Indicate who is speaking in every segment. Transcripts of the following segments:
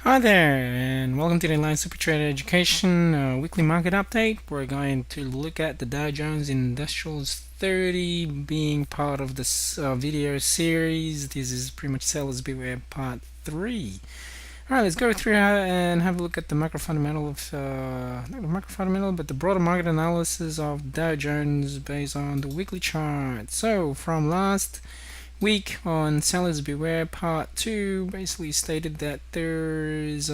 Speaker 1: Hi there, and welcome to the Inline Super Trader Education weekly market update. We're going to look at the Dow Jones Industrials 30 being part of this video series. This is pretty much Sellers Beware Part 3. Alright, let's go through and have a look at the macro fundamental of, not the macro fundamental, but the broader market analysis of Dow Jones based on the weekly chart. So, from last week on Sellers Beware Part 2 basically stated that there's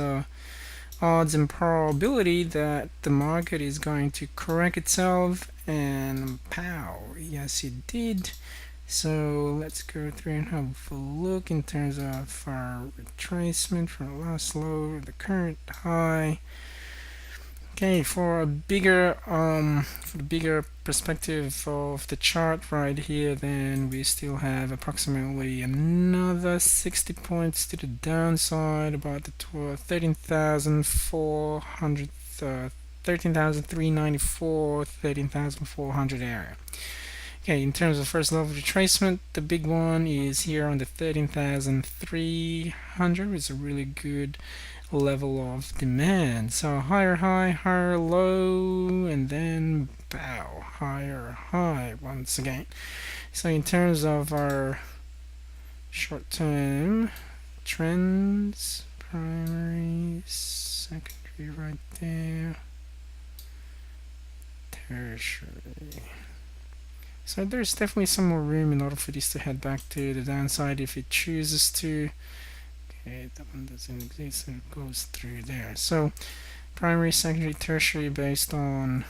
Speaker 1: odds and probability that the market is going to correct itself, and pow, yes it did. So let's go through and have a look in terms of our retracement from the last low to the current high. Okay, for a bigger for the bigger perspective of the chart right here, then we still have approximately another 60 points to the downside, about the 13,400 13,394 13,400 area. Okay, in terms of first level retracement, the big one is here on the 13,300. It's a really good level of demand. So higher high, higher low, and then bow, higher high once again. So in terms of our short-term trends, primary, secondary right there, tertiary. So there's definitely some more room in order for this to head back to the downside if it chooses to. Okay, that one doesn't exist, so it goes through there. So primary, secondary, tertiary based on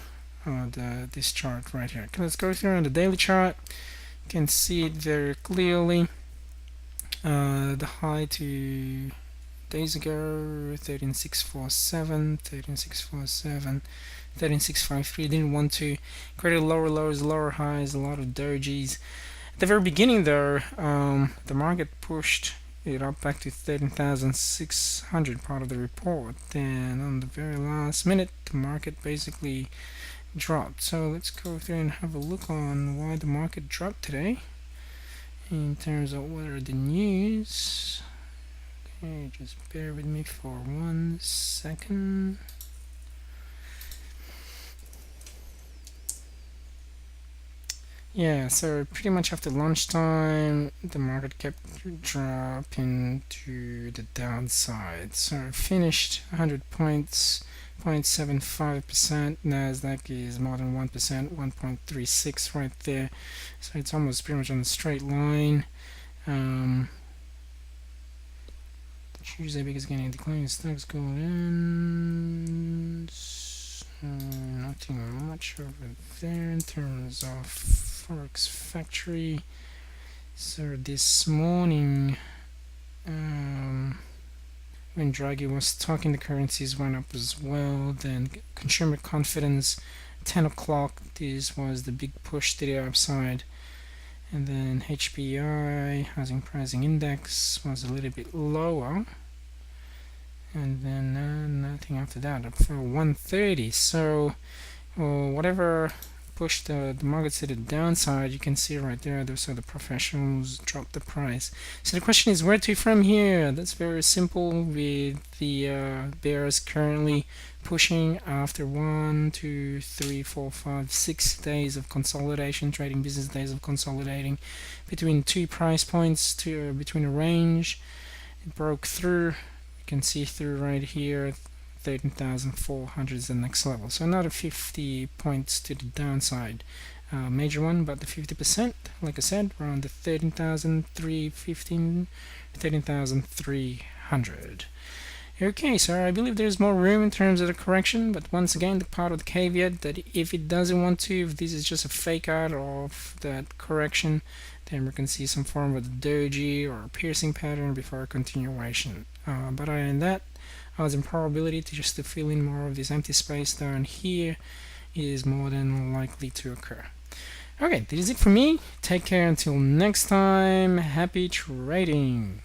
Speaker 1: this chart right here. Okay, let's go through on the daily chart. You can see it very clearly. The high to days ago, 13,647, 13,647, 13,653. Didn't want to create lower lows, lower highs, a lot of dojis. At the very beginning though, the market pushed it up back to 13,600, part of the report. Then on the very last minute, the market basically dropped. So let's go through and have a look on why the market dropped today in terms of what are the news. Okay, just bear with me for 1 second. Yeah, so pretty much after lunchtime, the market kept dropping to the downside. So finished 100 points, 0.75%. Nasdaq is more than 1%, 1.36 right there. So it's almost pretty much on a straight line. Tuesday because getting declining stocks going in. Nothing much over there in terms of Forex Factory. So this morning, when Draghi was talking, the currencies went up as well. Then consumer confidence, 10 o'clock, this was the big push to the upside. And then HPI, Housing Pricing Index, was a little bit lower. And then nothing after that, up for 130. So whatever pushed the market to the downside, you can see right there, those are the professionals dropped the price. So the question is where to from here? That's very simple, with the bears currently pushing after 1, 2, 3, 4, 5, 6 days of consolidation, trading business days of consolidating between 2 price points, between a range. It broke through. You can see through right here. 13,400 is the next level, so another 50 points to the downside. Major one, but the 50%, like I said, around the 13,315, 13,300. Okay, so I believe there's more room in terms of the correction, but once again, the part of the caveat that if it doesn't want to, if this is just a fake out of that correction, then we can see some form of a doji or a piercing pattern before a continuation. But other than that, odds and probability to just to fill in more of this empty space down here is more than likely to occur. Okay, that is it for me. Take care until next time. Happy trading.